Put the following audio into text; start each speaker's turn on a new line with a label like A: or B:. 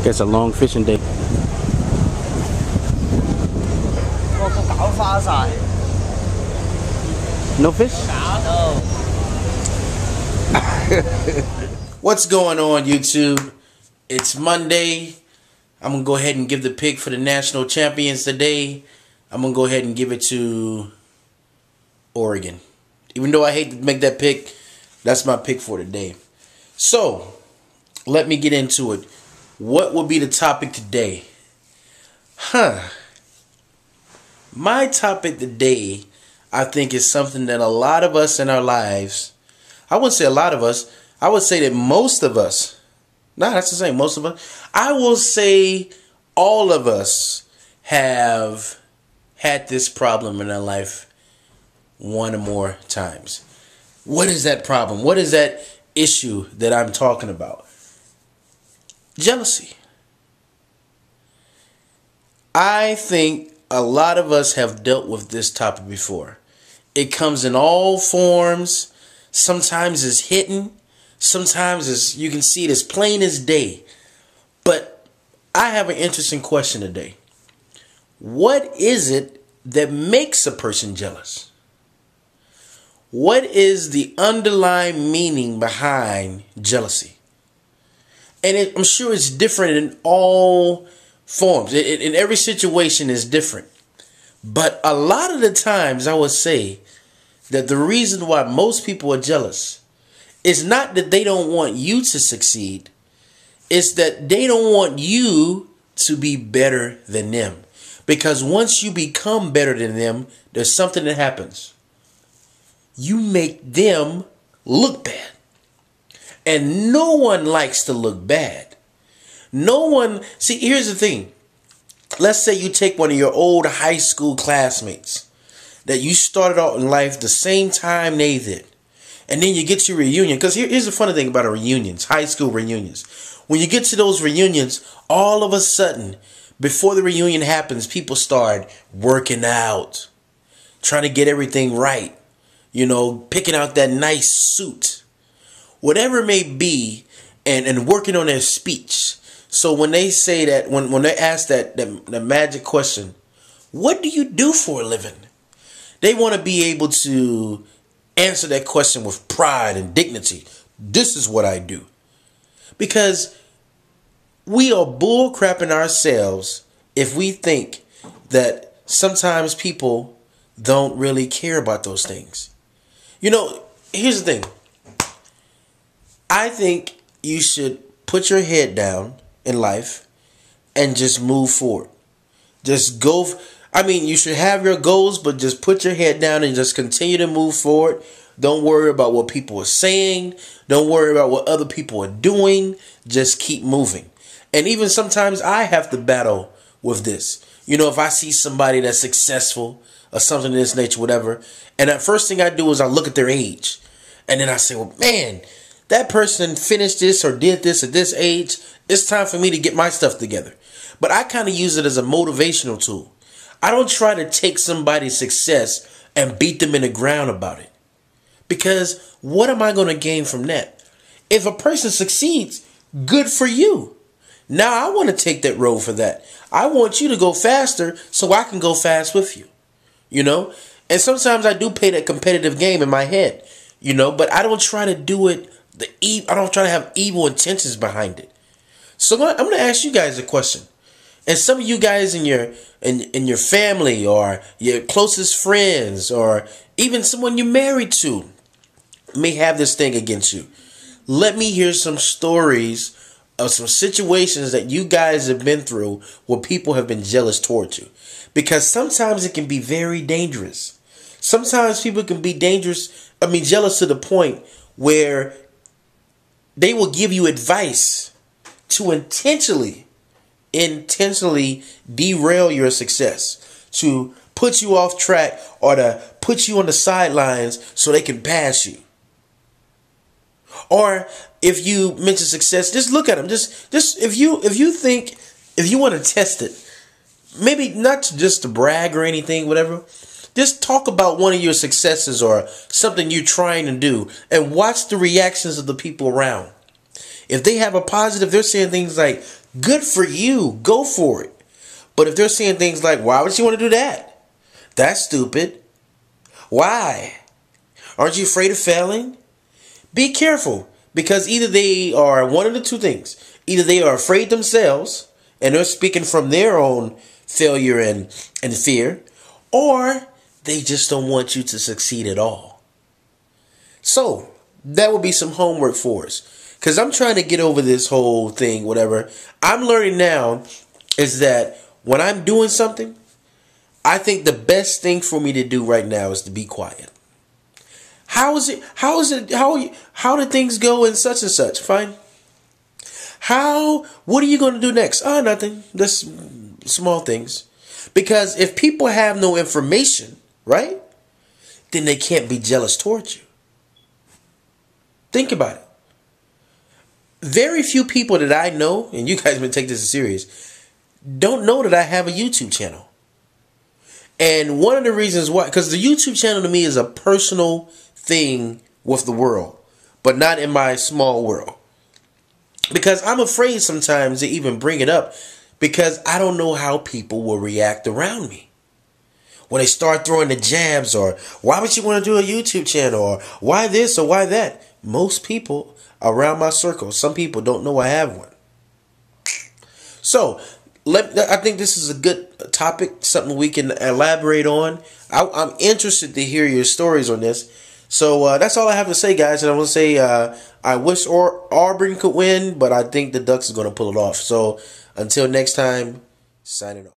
A: It's a long fishing day. No fish?
B: No.
C: What's going on, YouTube? It's Monday. I'm going to go ahead and give the pick for the national champions today. I'm going to go ahead and give it to Oregon. Even though I hate to make that pick, that's my pick for today. So, let me get into it. What will be the topic today? My topic today, I think, is something that a lot of us in our lives, I wouldn't say a lot of us, I would say that most of us, that's the same, most of us, I will say all of us have had this problem in our life one or more times. What is that problem? What is that issue that I'm talking about? Jealousy. I think a lot of us have dealt with this topic before. It comes in all forms. Sometimes it's hidden. Sometimes you can see it as plain as day. But I have an interesting question today. What is it that makes a person jealous? What is the underlying meaning behind jealousy? And I'm sure it's different in all forms. In every situation is different. But a lot of the times I would say that the reason why most people are jealous is not that they don't want you to succeed. It's that they don't want you to be better than them. Because once you become better than them, there's something that happens. You make them look bad. And no one likes to look bad. No one, see, here's the thing. Let's say you take one of your old high school classmates that you started out in life the same time they did. And then you get to your reunion. Because here's the funny thing about reunions, high school reunions. When you get to those reunions, all of a sudden, before the reunion happens, people start working out, trying to get everything right. You know, picking out that nice suit. Whatever it may be, and working on their speech. So when they say that, when they ask the magic question, what do you do for a living? They want to be able to answer that question with pride and dignity. This is what I do. Because we are bullcrapping ourselves if we think that sometimes people don't really care about those things. You know, here's the thing. I think you should put your head down in life and just move forward. Just go. You should have your goals, but just put your head down and just continue to move forward. Don't worry about what people are saying. Don't worry about what other people are doing. Just keep moving. And even sometimes I have to battle with this. You know, if I see somebody that's successful or something of this nature, whatever, and the first thing I do is I look at their age. And then I say, well, man, that person finished this or did this at this age. It's time for me to get my stuff together. But I kind of use it as a motivational tool. I don't try to take somebody's success and beat them in the ground about it. Because what am I going to gain from that? If a person succeeds, good for you. Now I want to take that road for that. I want you to go faster so I can go fast with you. You know? And sometimes I do play that competitive game in my head. You know? But I don't try to do it. I don't try to have evil intentions behind it. So I'm going to ask you guys a question. And some of you guys in your family or your closest friends or even someone you're married to may have this thing against you. Let me hear some stories of some situations that you guys have been through where people have been jealous towards you. Because sometimes it can be very dangerous. Sometimes people can be jealous to the point where they will give you advice to intentionally derail your success, to put you off track or to put you on the sidelines so they can pass you. Or if you mention success, just look at them. Just if you want to test it, maybe not just to brag or anything, whatever. Just talk about one of your successes or something you're trying to do and watch the reactions of the people around. If they have a positive, they're saying things like, Good for you. Go for it. But if they're saying things like, why would you want to do that? That's stupid. Why? Aren't you afraid of failing? Be careful, because either they are one of the two things. Either they are afraid themselves and they're speaking from their own failure and fear, or they just don't want you to succeed at all. So that would be some homework for us, because I'm trying to get over this whole thing, whatever. I'm learning now is that when I'm doing something, I think the best thing for me to do right now is to be quiet. How is it? How did things go in such and such? Fine. What are you going to do next? Oh, nothing. Just small things. Because if people have no information, right, then they can't be jealous towards you. Think about it. Very few people that I know, and you guys may take this serious, don't know that I have a YouTube channel. And one of the reasons why, because the YouTube channel to me is a personal thing with the world, but not in my small world. Because I'm afraid sometimes to even bring it up, because I don't know how people will react around me. When they start throwing the jabs, or why would you want to do a YouTube channel, or why this or why that? Most people around my circle, some people don't know I have one. So I think this is a good topic, something we can elaborate on. I'm interested to hear your stories on this. So that's all I have to say, guys. And I want to say I wish Auburn could win, but I think the Ducks is going to pull it off. So until next time, signing off.